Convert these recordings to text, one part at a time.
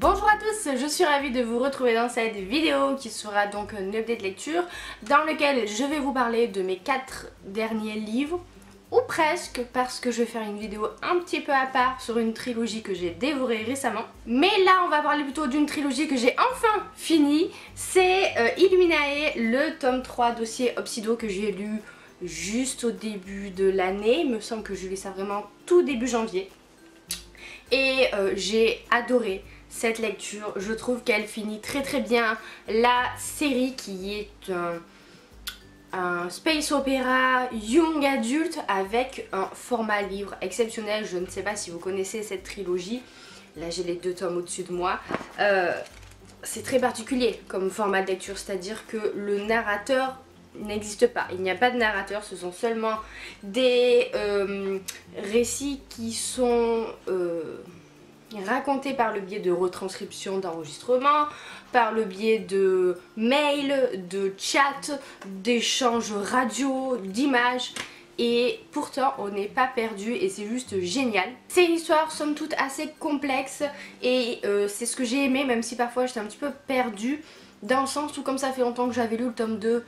Bonjour à tous, je suis ravie de vous retrouver dans cette vidéo qui sera donc une update lecture dans lequel je vais vous parler de mes 4 derniers livres, ou presque, parce que je vais faire une vidéo un petit peu à part sur une trilogie que j'ai dévorée récemment. Mais là on va parler plutôt d'une trilogie que j'ai enfin finie, c'est Illuminae, le tome 3 dossier Obsido que j'ai lu juste au début de l'année. Il me semble que je lis ça vraiment tout début janvier. Et j'ai adoré cette lecture, je trouve qu'elle finit très bien la série qui est un space opéra young adulte avec un format livre exceptionnel. Je ne sais pas si vous connaissez cette trilogie, là j'ai les 2 tomes au-dessus de moi. C'est très particulier comme format de lecture, c'est-à-dire que le narrateur n'existe pas, il n'y a pas de narrateur, ce sont seulement des récits qui sont racontés par le biais de retranscriptions d'enregistrements, par le biais de mails, de chats, d'échanges radio, d'images. Et pourtant on n'est pas perdu et c'est juste génial. C'est une histoire somme toute assez complexe et c'est ce que j'ai aimé, même si parfois j'étais un petit peu perdue, dans le sens où comme ça fait longtemps que j'avais lu le tome 2,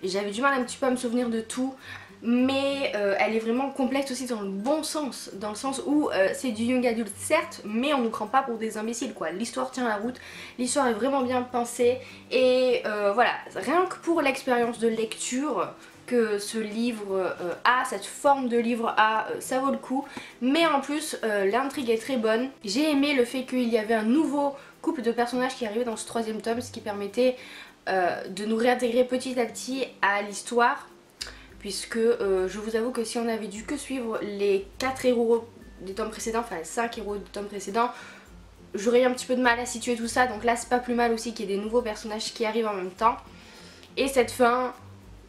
j'avais du mal un petit peu à me souvenir de tout. Mais elle est vraiment complexe aussi dans le bon sens, dans le sens où c'est du young adulte certes, mais on nous prend pas pour des imbéciles quoi. L'histoire tient la route, l'histoire est vraiment bien pensée et voilà, rien que pour l'expérience de lecture que ce livre a, cette forme de livre a, ça vaut le coup. Mais en plus l'intrigue est très bonne. J'ai aimé le fait qu'il y avait un nouveau couple de personnages qui arrivait dans ce 3e tome, ce qui permettait de nous réintégrer petit à petit à l'histoire. Puisque je vous avoue que si on avait dû que suivre les 4 héros des tomes précédents, enfin les 5 héros du tome précédent, j'aurais eu un petit peu de mal à situer tout ça. Donc là c'est pas plus mal aussi qu'il y ait des nouveaux personnages qui arrivent en même temps. Et cette fin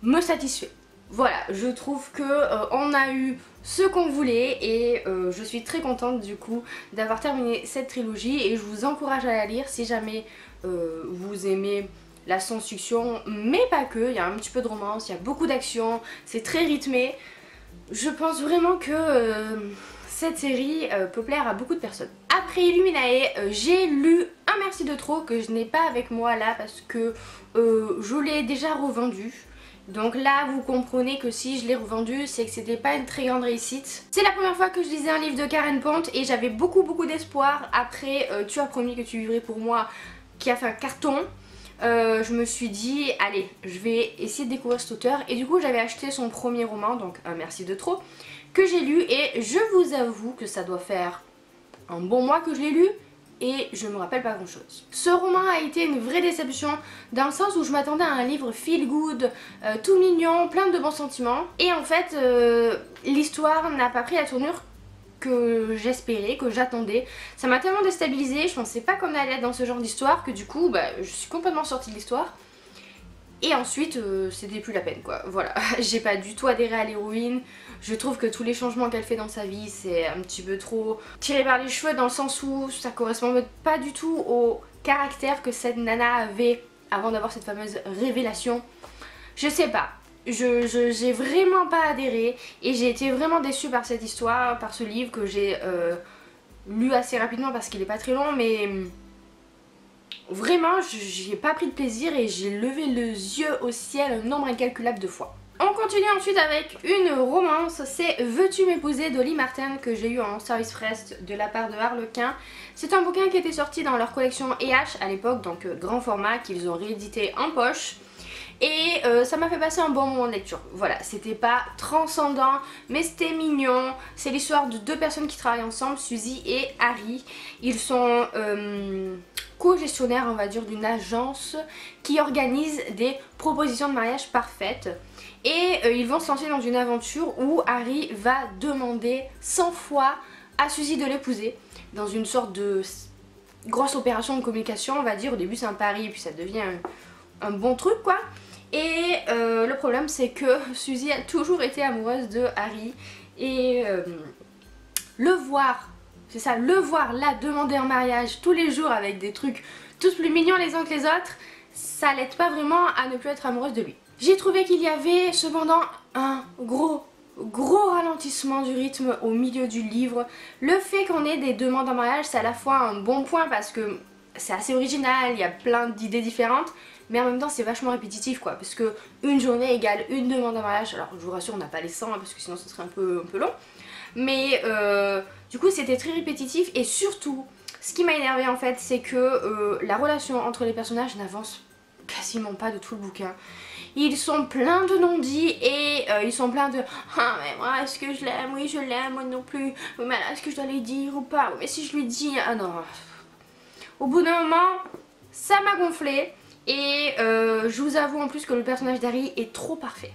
me satisfait. Voilà, je trouve que on a eu ce qu'on voulait et je suis très contente du coup d'avoir terminé cette trilogie. Et je vous encourage à la lire si jamais vous aimez la science-fiction, mais pas que, il y a un petit peu de romance, il y a beaucoup d'action, c'est très rythmé. Je pense vraiment que cette série peut plaire à beaucoup de personnes. Après Illuminae, j'ai lu Un merci de trop que je n'ai pas avec moi là parce que je l'ai déjà revendu. Donc là vous comprenez que si je l'ai revendu c'est que c'était pas une très grande réussite. C'est la première fois que je lisais un livre de Karen Pont et j'avais beaucoup d'espoir après Tu as promis que tu vivrais pour moi qui a fait un carton. Je me suis dit allez je vais essayer de découvrir cet auteur et du coup j'avais acheté son premier roman, donc Un merci de trop, que j'ai lu et je vous avoue que ça doit faire un bon mois que je l'ai lu et je me rappelle pas grand chose. Ce roman a été une vraie déception dans le sens où je m'attendais à un livre feel good, tout mignon, plein de bons sentiments et en fait l'histoire n'a pas pris la tournure que j'espérais, que j'attendais. Ça m'a tellement déstabilisée, je pensais pas qu'on allait être dans ce genre d'histoire que du coup je suis complètement sortie de l'histoire. Et ensuite c'était plus la peine quoi, voilà. J'ai pas du tout adhéré à l'héroïne. Je trouve que tous les changements qu'elle fait dans sa vie c'est un petit peu trop tiré par les cheveux, dans le sens où ça correspond pas du tout au caractère que cette nana avait avant d'avoir cette fameuse révélation. Je sais pas. J'ai vraiment pas adhéré et j'ai été vraiment déçue par cette histoire, par ce livre que j'ai lu assez rapidement parce qu'il est pas très long, mais vraiment j'y ai pas pris de plaisir et j'ai levé les yeux au ciel un nombre incalculable de fois. On continue ensuite avec une romance, c'est Veux-tu m'épouser d'Oli Martin que j'ai eu en service fresque de la part de Harlequin. C'est un bouquin qui était sorti dans leur collection EH à l'époque, donc grand format, qu'ils ont réédité en poche. Et ça m'a fait passer un bon moment de lecture. Voilà, c'était pas transcendant, mais c'était mignon. C'est l'histoire de 2 personnes qui travaillent ensemble, Suzy et Harry. Ils sont co-gestionnaires, on va dire, d'une agence qui organise des propositions de mariage parfaites. Et ils vont se lancer dans une aventure où Harry va demander 100 fois à Suzy de l'épouser. Dans une sorte de grosse opération de communication, on va dire. Au début c'est un pari et puis ça devient un bon truc quoi. Et le problème c'est que Suzy a toujours été amoureuse de Harry et le voir, c'est ça, le voir là demander en mariage tous les jours avec des trucs tous plus mignons les uns que les autres, ça l'aide pas vraiment à ne plus être amoureuse de lui. J'ai trouvé qu'il y avait cependant un gros gros ralentissement du rythme au milieu du livre. Le fait qu'on ait des demandes en mariage, c'est à la fois un bon point parce que c'est assez original, il y a plein d'idées différentes, mais en même temps c'est vachement répétitif quoi, parce que une journée égale une demande en mariage. Alors je vous rassure, on n'a pas les 100 hein, parce que sinon ce serait un peu long, mais du coup c'était très répétitif. Et surtout ce qui m'a énervé en fait, c'est que la relation entre les personnages n'avance quasiment pas de tout le bouquin. Ils sont pleins de non-dits et ils sont pleins de ah mais moi est-ce que je l'aime, oui je l'aime, moi non plus, oui mais là est-ce que je dois lui dire ou pas, oui mais si je lui dis, ah non. Au bout d'un moment ça m'a gonflé et je vous avoue en plus que le personnage d'Harry est trop parfait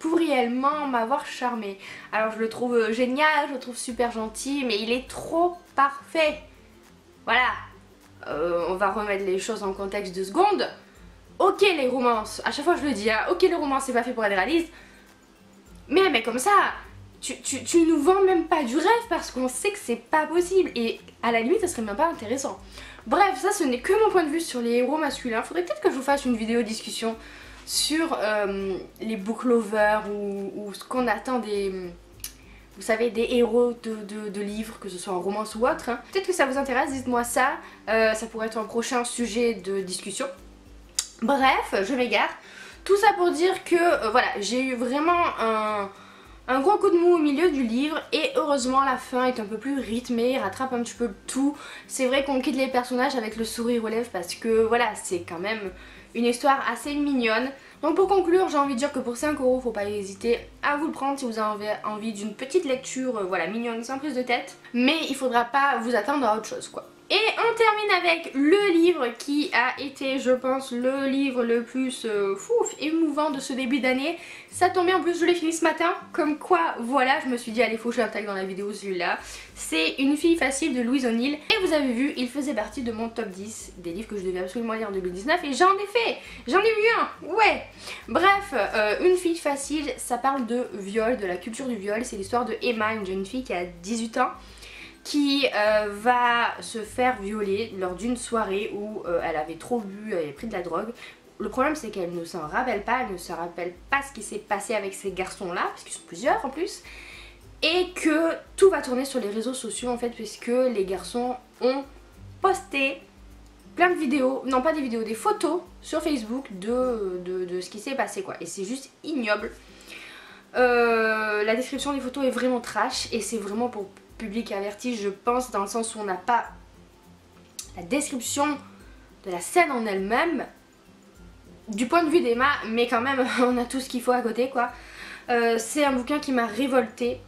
pour réellement m'avoir charmé. Alors je le trouve génial, je le trouve super gentil, mais il est trop parfait. Voilà, on va remettre les choses en contexte 2 secondes. Ok les romances, à chaque fois je le dis, hein, ok les romances c'est pas fait pour être réaliste, mais comme ça, tu nous vends même pas du rêve parce qu'on sait que c'est pas possible et à la limite ça serait même pas intéressant. Bref, ça ce n'est que mon point de vue sur les héros masculins. Faudrait peut-être que je vous fasse une vidéo discussion sur les book lovers ou ce qu'on attend des... Vous savez, des héros de livres, que ce soit en romance ou autre. Hein. Peut-être que ça vous intéresse, dites-moi ça. Ça pourrait être un prochain sujet de discussion. Bref, je m'égare. Tout ça pour dire que voilà, j'ai eu vraiment un gros coup de mou au milieu du livre et heureusement la fin est un peu plus rythmée, rattrape un petit peu le tout. C'est vrai qu'on quitte les personnages avec le sourire aux lèvres parce que voilà, c'est quand même une histoire assez mignonne. Donc pour conclure, j'ai envie de dire que pour 5 €, faut pas hésiter à vous le prendre si vous avez envie d'une petite lecture voilà, mignonne sans prise de tête. Mais il faudra pas vous attendre à autre chose quoi. Et on termine avec le livre qui a été, je pense, le livre le plus émouvant de ce début d'année. Ça tombait en plus, je l'ai fini ce matin. Comme quoi, voilà, je me suis dit, allez, faut que je l'attaque dans la vidéo celui-là. C'est Une fille facile de Louise O'Neill. Et vous avez vu, il faisait partie de mon top 10 des livres que je devais absolument lire en 2019. Et j'en ai fait, j'en ai eu un, ouais. Bref, Une fille facile, ça parle de viol, de la culture du viol. C'est l'histoire de Emma, une jeune fille qui a 18 ans. Qui va se faire violer lors d'une soirée où elle avait trop bu, elle avait pris de la drogue. Le problème c'est qu'elle ne s'en rappelle pas, elle ne se rappelle pas ce qui s'est passé avec ces garçons là, parce qu'ils sont plusieurs en plus. Et que tout va tourner sur les réseaux sociaux en fait, puisque les garçons ont posté plein de vidéos, non pas des vidéos, des photos sur Facebook de ce qui s'est passé quoi. Et c'est juste ignoble. La description des photos est vraiment trash et c'est vraiment pour public averti je pense, dans le sens où on n'a pas la description de la scène en elle-même du point de vue d'Emma, mais quand même on a tout ce qu'il faut à côté quoi. C'est un bouquin qui m'a révoltée.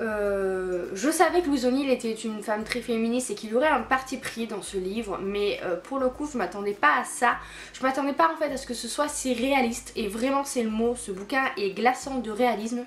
Je savais que Louise O'Neill était une femme très féministe et qu'il y aurait un parti pris dans ce livre, mais pour le coup je m'attendais pas à ça. Je m'attendais pas en fait à ce que ce soit si réaliste, et vraiment c'est le mot, ce bouquin est glaçant de réalisme.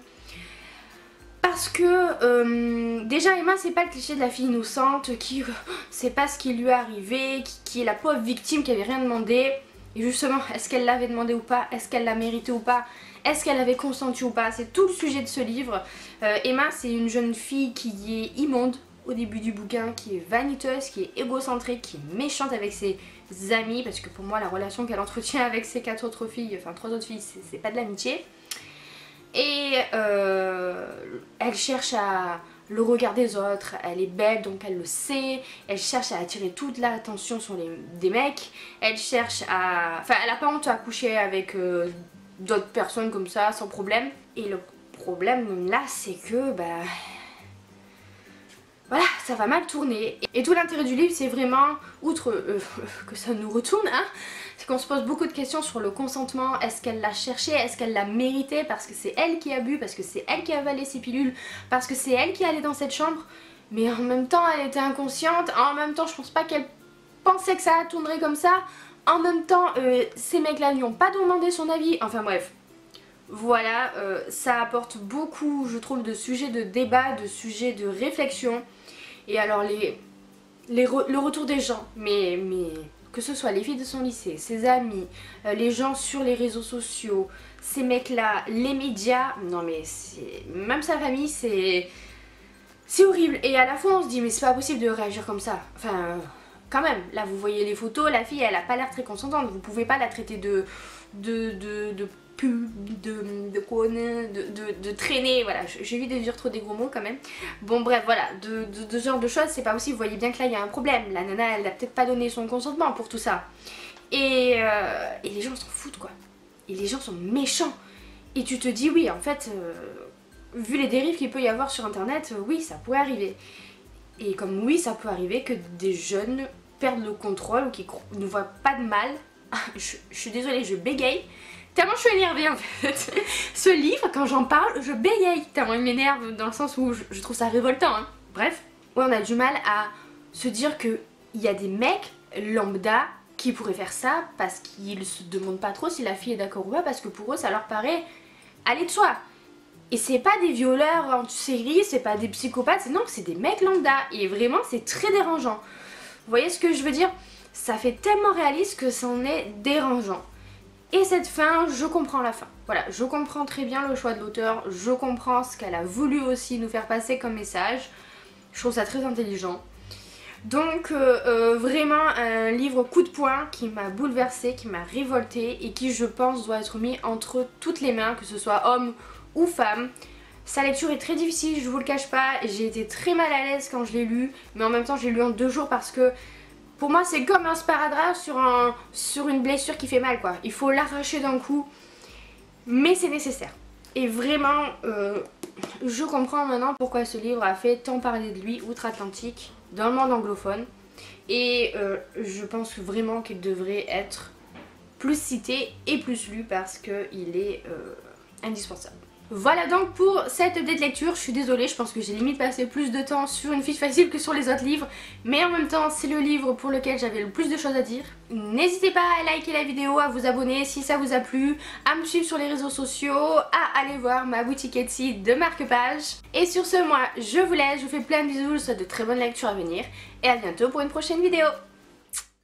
Parce que déjà Emma c'est pas le cliché de la fille innocente qui sait pas ce qui lui est arrivé, qui est la pauvre victime qui avait rien demandé. Et justement, est-ce qu'elle l'avait demandé ou pas, est-ce qu'elle l'a mérité ou pas, est-ce qu'elle avait consenti ou pas, c'est tout le sujet de ce livre. Emma c'est une jeune fille qui est immonde au début du bouquin, qui est vaniteuse, qui est égocentrique, qui est méchante avec ses amis, parce que pour moi la relation qu'elle entretient avec ses 4 autres filles, enfin 3 autres filles, c'est pas de l'amitié. Et elle cherche à le regard des autres, elle est belle donc elle le sait, elle cherche à attirer toute l'attention sur des mecs, elle cherche à... Enfin elle a pas honte à coucher avec d'autres personnes comme ça sans problème. Et le problème là c'est que bah... Voilà, ça va mal tourner. Et tout l'intérêt du livre c'est vraiment, outre que ça nous retourne, hein, c'est qu'on se pose beaucoup de questions sur le consentement. Est-ce qu'elle l'a cherché? Est-ce qu'elle l'a mérité? Parce que c'est elle qui a bu, parce que c'est elle qui a avalé ses pilules, parce que c'est elle qui est allée dans cette chambre. Mais en même temps elle était inconsciente, en même temps je pense pas qu'elle pensait que ça tournerait comme ça. En même temps ces mecs là lui ont pas demandé son avis, enfin bref. Voilà, ça apporte beaucoup je trouve de sujets de débat, de sujets de réflexion. Et alors le retour des gens, mais que ce soit les filles de son lycée, ses amis, les gens sur les réseaux sociaux, ces mecs là, les médias, non mais même sa famille c'est horrible. Et à la fois on se dit mais c'est pas possible de réagir comme ça, enfin quand même, là vous voyez les photos, la fille elle a pas l'air très consentante, vous pouvez pas la traiter de pub, de traîner, voilà, j'évite de dire trop des gros mots quand même. Bon bref, voilà, de ce genre de choses, c'est pas possible, vous voyez bien que là il y a un problème, la nana elle a peut-être pas donné son consentement pour tout ça. Et les gens s'en foutent quoi, et les gens sont méchants. Et tu te dis oui, en fait, vu les dérives qu'il peut y avoir sur internet, oui ça pourrait arriver. Et comme oui ça peut arriver que des jeunes perdent le contrôle ou qui ne voient pas de mal. Je suis désolée, je bégaye. Tellement je suis énervée en fait. Ce livre, quand j'en parle, je bégaye. Tellement il m'énerve dans le sens où je trouve ça révoltant. Hein. Bref, ouais, on a du mal à se dire qu'il y a des mecs lambda qui pourraient faire ça parce qu'ils se demandent pas trop si la fille est d'accord ou pas, parce que pour eux ça leur paraît aller de soi. Et c'est pas des violeurs en série, c'est pas des psychopathes, non, c'est des mecs lambda. Et vraiment c'est très dérangeant. Vous voyez ce que je veux dire? Ça fait tellement réaliste que c'en est dérangeant. Et cette fin, je comprends la fin. Voilà, je comprends très bien le choix de l'auteur, je comprends ce qu'elle a voulu aussi nous faire passer comme message. Je trouve ça très intelligent. Donc vraiment un livre coup de poing qui m'a bouleversée, qui m'a révoltée et qui je pense doit être mis entre toutes les mains, que ce soit homme ou femme. Sa lecture est très difficile, je vous le cache pas, j'ai été très mal à l'aise quand je l'ai lu, mais en même temps je l'ai lu en 2 jours parce que pour moi c'est comme un sparadrap sur une blessure qui fait mal quoi. Il faut l'arracher d'un coup, mais c'est nécessaire. Et vraiment, je comprends maintenant pourquoi ce livre a fait tant parler de lui outre-Atlantique, dans le monde anglophone. Et je pense vraiment qu'il devrait être plus cité et plus lu parce qu'il est indispensable. Voilà donc pour cette update lecture, je suis désolée, je pense que j'ai limite passé plus de temps sur une fiche facile que sur les autres livres, mais en même temps c'est le livre pour lequel j'avais le plus de choses à dire. N'hésitez pas à liker la vidéo, à vous abonner si ça vous a plu, à me suivre sur les réseaux sociaux, à aller voir ma boutique Etsy de marque-page. Et sur ce, moi je vous laisse, je vous fais plein de bisous, je vous souhaite de très bonnes lectures à venir et à bientôt pour une prochaine vidéo.